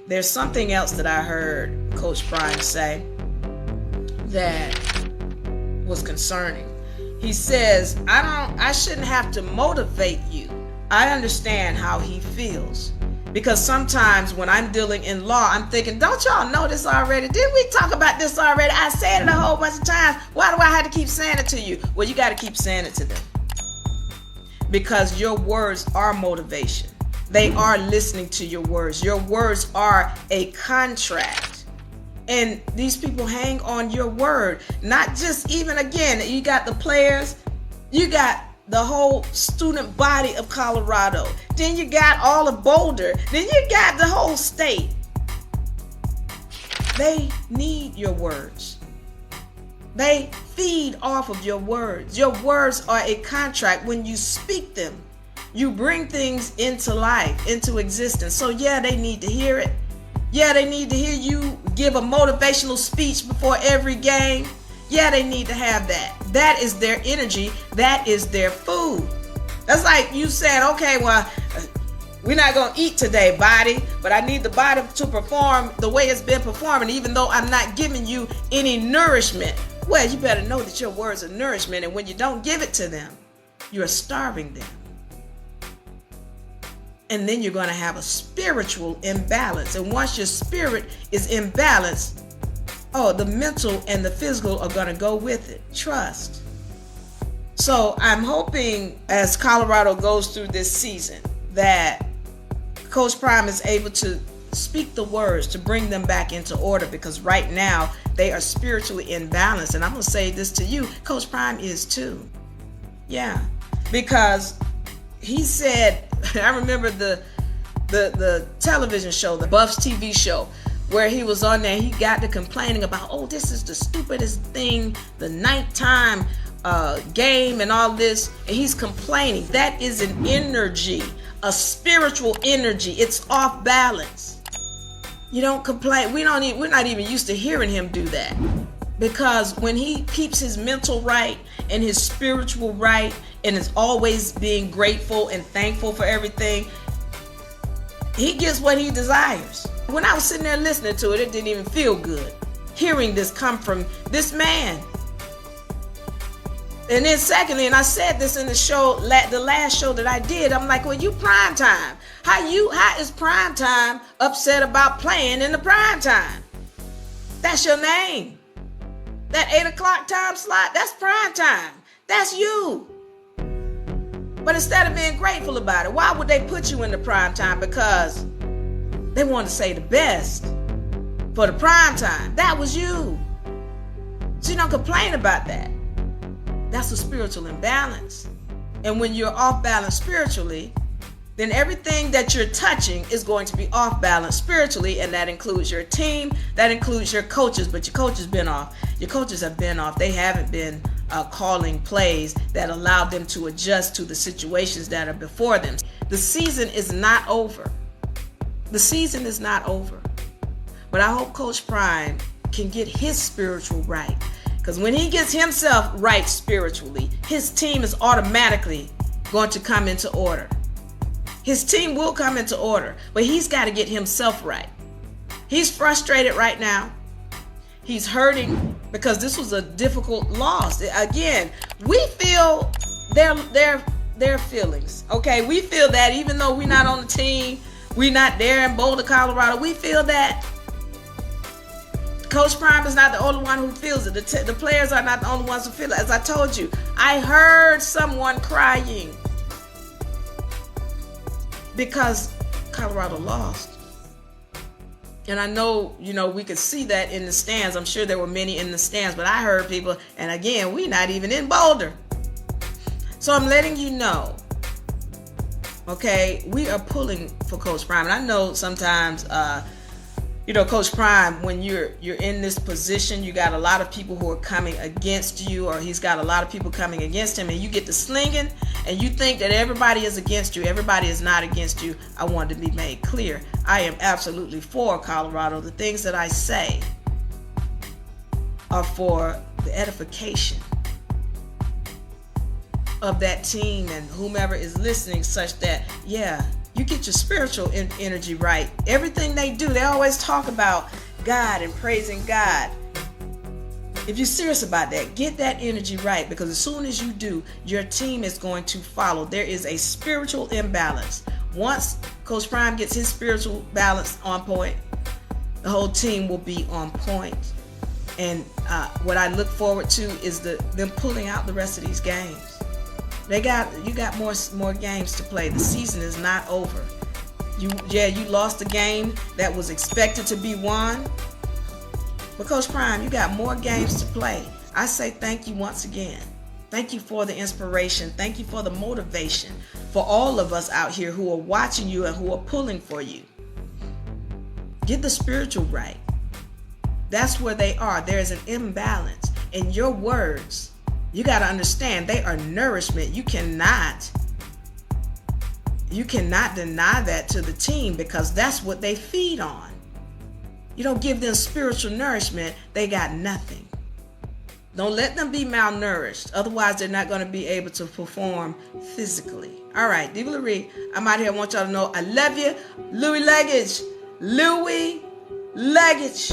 There's something else that I heard Coach Prime say that was concerning. He says, I shouldn't have to motivate you. I understand how he feels. Because sometimes when I'm dealing in law, I'm thinking, don't y'all know this already? Didn't we talk about this already? I said it a whole bunch of times. Why do I have to keep saying it to you? Well, you got to keep saying it to them. Because your words are motivation. They are listening to your words. Your words are a contract. And these people hang on your word. Not just even, again, you got the players, you got the whole student body of Colorado. Then you got all of Boulder. Then you got the whole state. They need your words. They feed off of your words. Your words are a contract. When you speak them, you bring things into life, into existence. So yeah, they need to hear it. Yeah, they need to hear you give a motivational speech before every game. Yeah, they need to have that. That is their energy. That is their food. That's like you saying, okay, well, we're not going to eat today, body, but I need the body to perform the way it's been performing, even though I'm not giving you any nourishment. Well, you better know that your words are nourishment, and when you don't give it to them, you're starving them. And then you're going to have a spiritual imbalance. And once your spirit is imbalanced, the mental and the physical are going to go with it. Trust. So I'm hoping as Colorado goes through this season that Coach Prime is able to speak the words to bring them back into order, because right now they are spiritually imbalanced. And I'm going to say this to you, Coach Prime is too. Yeah, because he said, I remember the television show, the Buffs TV show, where he was on there, he got to complaining about, this is the stupidest thing, the nighttime game and all this, and he's complaining. That is an energy, a spiritual energy. It's off balance. You don't complain. We're not even used to hearing him do that, because when he keeps his mental right and his spiritual right and is always being grateful and thankful for everything, he gets what he desires. When I was sitting there listening to it, it didn't even feel good hearing this come from this man. And then secondly, and I said this in the show, the last show that I did, I'm like, well, you prime time. How is prime time upset about playing in the prime time? That's your name. That 8 o'clock time slot, that's prime time. That's you. But instead of being grateful about it, why would they put you in the prime time? Because they want to say the best for the prime time. That was you. So you don't complain about that. That's a spiritual imbalance. And when you're off balance spiritually, then everything that you're touching is going to be off balance spiritually, and that includes your team, that includes your coaches. But your coaches been off. Your coaches have been off. They haven't been calling plays that allow them to adjust to the situations that are before them. The season is not over. The season is not over. But I hope Coach Prime can get his spiritual right. Because when he gets himself right spiritually, his team is automatically going to come into order. His team will come into order, but he's got to get himself right. He's frustrated right now. He's hurting because this was a difficult loss. Again, we feel their feelings. Okay, we feel that even though we're not on the team, we're not there in Boulder, Colorado, we feel that. Coach Prime is not the only one who feels it. The players are not the only ones who feel it. As I told you, I heard someone crying because Colorado lost. And I know, we could see that in the stands. I'm sure there were many in the stands, but I heard people, and again, we're not even in Boulder. So I'm letting you know, okay, we are pulling for Coach Prime. And I know sometimes, Coach Prime, when you're in this position, you got a lot of people who are coming against you, or he's got a lot of people coming against him, and you get to slinging, and you think that everybody is against you. Everybody is not against you. I want to be made clear. I am absolutely for Colorado. The things that I say are for the edification of that team and whomever is listening, such that, You get your spiritual energy right. Everything they do, they always talk about God and praising God. If you're serious about that, get that energy right, because as soon as you do, your team is going to follow. There is a spiritual imbalance. Once Coach Prime gets his spiritual balance on point, the whole team will be on point. And what I look forward to is them pulling out the rest of these games. You got more games to play. The season is not over. You lost a game that was expected to be won. But Coach Prime, you got more games to play. I say thank you once again. Thank you for the inspiration. Thank you for the motivation for all of us out here who are watching you and who are pulling for you. Get the spiritual right. That's where they are. There's an imbalance. In your words, you got to understand, they are nourishment. You cannot deny that to the team, because that's what they feed on. You don't give them spiritual nourishment, they got nothing. Don't let them be malnourished. Otherwise, they're not going to be able to perform physically. All right, Diva Laree, I'm out here. I want y'all to know I love you. Louie Luggage. Louie Luggage.